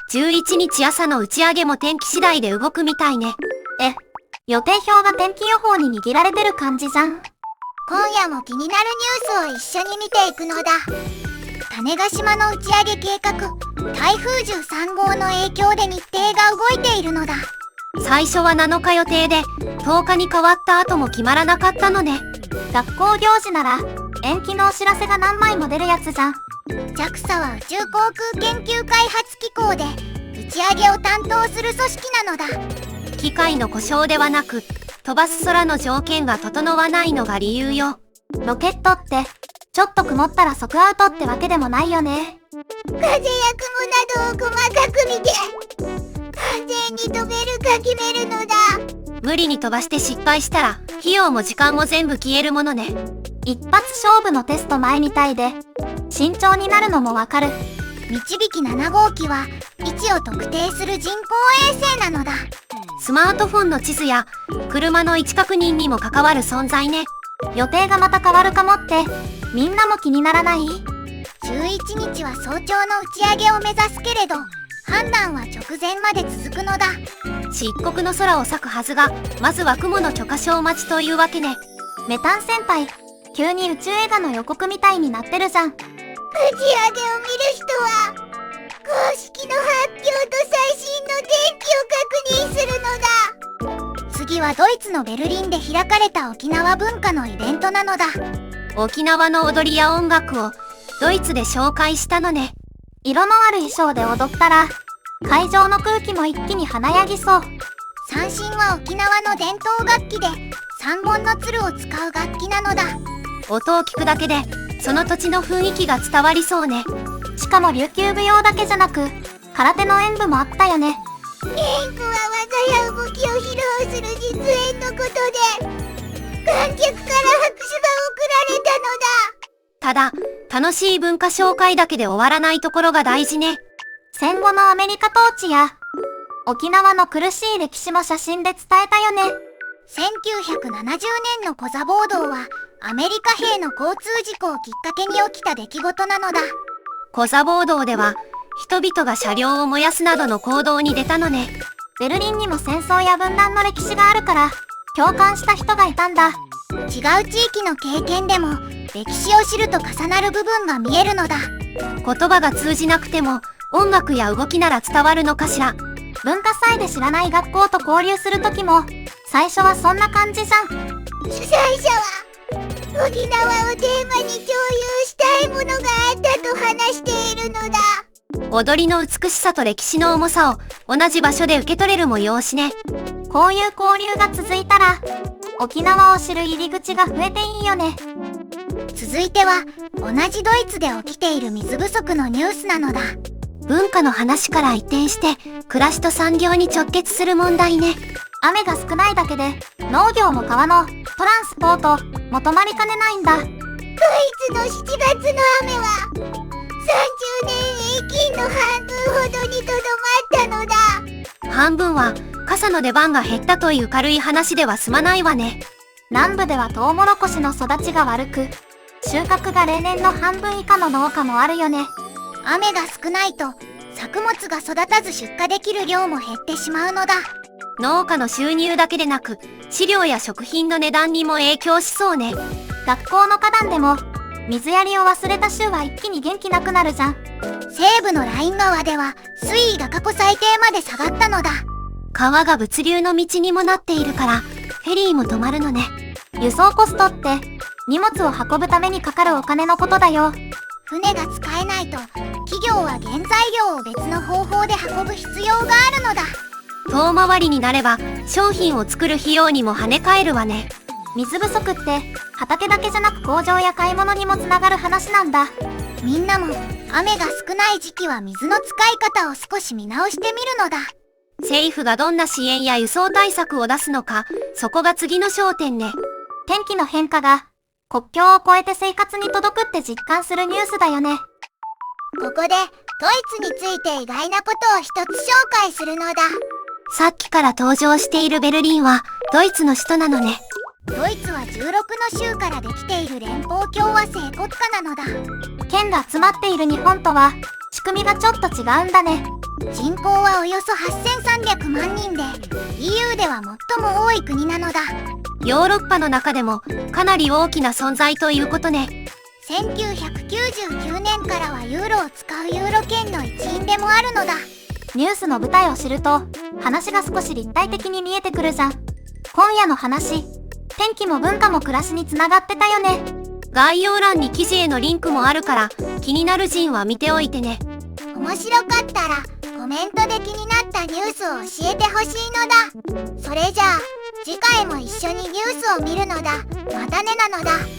11日朝の打ち上げも天気次第で動くみたいね。予定表が天気予報に握られてる感じじゃん。今夜も気になるニュースを一緒に見ていくのだ。種子島の打ち上げ計画、台風13号の影響で日程が動いているのだ。最初は7日予定で、10日に変わった後も決まらなかったのね。学校行事なら、延期のお知らせが何枚も出るやつじゃん。JAXA は宇宙航空研究開発機構で、打ち上げを担当する組織なのだ。機械の故障ではなく、飛ばす空の条件が整わないのが理由よ。ロケットって、ちょっと曇ったら即アウトってわけでもないよね。風や雲などを細かく見て、完全に飛べるか決めるのだ。無理に飛ばして失敗したら、費用も時間も全部消えるものね。一発勝負のテスト前みたいで、慎重になるのもわかる。導き7号機は、位置を特定する人工衛星なのだ。スマートフォンの地図や、車の位置確認にも関わる存在ね。予定がまた変わるかもって、みんなも気にならない？ 11日は早朝の打ち上げを目指すけれど、判断は直前まで続くのだ。漆黒の空を咲くはずが、まずは雲の許可証待ちというわけね。メタン先輩、急に宇宙映画の予告みたいになってるじゃん。打ち上げを見る人は、公式の発表と最新の天気を確認するのだ。次はドイツのベルリンで開かれた沖縄文化のイベントなのだ。沖縄の踊りや音楽をドイツで紹介したのね。色のある衣装で踊ったら、会場の空気も一気に華やぎそう。三線は沖縄の伝統楽器で、三本の鶴を使う楽器なのだ。音を聞くだけで、その土地の雰囲気が伝わりそうね。しかも琉球舞踊だけじゃなく、空手の演舞もあったよね。演舞は技や動きを披露する実演のことで、観客から拍手が送られたのだ。ただ、楽しい文化紹介だけで終わらないところが大事ね。戦後のアメリカ統治や、沖縄の苦しい歴史も写真で伝えたよね。1970年のコザ暴動は、アメリカ兵の交通事故をきっかけに起きた出来事なのだ。コザ暴動では、人々が車両を燃やすなどの行動に出たのね。ベルリンにも戦争や分断の歴史があるから、共感した人がいたんだ。違う地域の経験でも、歴史を知ると重なる部分が見えるのだ。言葉が通じなくても、音楽や動きなら伝わるのかしら。文化祭で知らない学校と交流するときも、最初はそんな感じじゃん。主催者は、沖縄をテーマに共有したいものがあったと話しているのだ。踊りの美しさと歴史の重さを同じ場所で受け取れる催しね。こういう交流が続いたら、沖縄を知る入り口が増えていいよね。続いては、同じドイツで起きている水不足のニュースなのだ。文化の話から一転して、暮らしと産業に直結する問題ね。雨が少ないだけで、農業も川のトランスポートも止まりかねないんだ。ドイツの7月の雨は、30年平均の半分ほどにとどまったのだ。半分は、傘の出番が減ったという軽い話では済まないわね。南部ではトウモロコシの育ちが悪く、収穫が例年の半分以下の農家もあるよね。雨が少ないと、作物が育たず出荷できる量も減ってしまうのだ。農家の収入だけでなく、飼料や食品の値段にも影響しそうね。学校の花壇でも、水やりを忘れた週は一気に元気なくなるじゃん。西部のライン川では、水位が過去最低まで下がったのだ。川が物流の道にもなっているから、フェリーも止まるのね。輸送コストって、荷物を運ぶためにかかるお金のことだよ。船が使えないと、企業は原材料を別の方法で運ぶ必要があるのだ。遠回りになれば、商品を作る費用にも跳ね返るわね。水不足って、畑だけじゃなく工場や買い物にもつながる話なんだ。みんなも、雨が少ない時期は水の使い方を少し見直してみるのだ。政府がどんな支援や輸送対策を出すのか、そこが次の焦点ね。天気の変化が、国境を越えて生活に届くって実感するニュースだよね。ここで、ドイツについて意外なことを一つ紹介するのだ。さっきから登場しているベルリンは、ドイツの首都なのね。ドイツは16の州からできている連邦共和制国家なのだ。県が集まっている日本とは、仕組みがちょっと違うんだね。人口はおよそ8300万人で EU では最も多い国なのだ。ヨーロッパの中でもかなり大きな存在ということね。1999年からはユーロを使うユーロ圏の一員でもあるのだ。ニュースの舞台を知ると話が少し立体的に見えてくるじゃん。今夜の話、天気も文化も暮らしにつながってたよね。概要欄に記事へのリンクもあるから気になる人は見ておいてね。面白かったらコメントで気になったニュースを教えてほしいのだ。それじゃあ次回も一緒にニュースを見るのだ。またねなのだ。